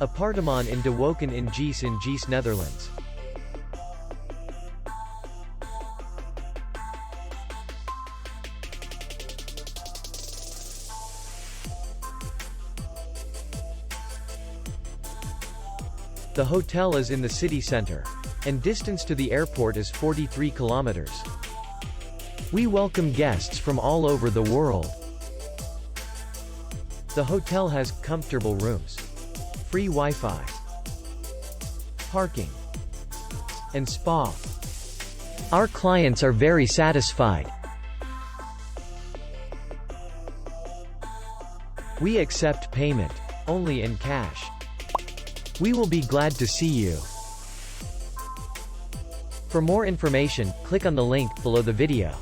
Appartement in de Wolken in Gees, Netherlands. The hotel is in the city center. And distance to the airport is 43 kilometers. We welcome guests from all over the world. The hotel has comfortable rooms, free Wi-Fi, parking, and spa. Our clients are very satisfied. We accept payment only in cash. We will be glad to see you. For more information, click on the link below the video.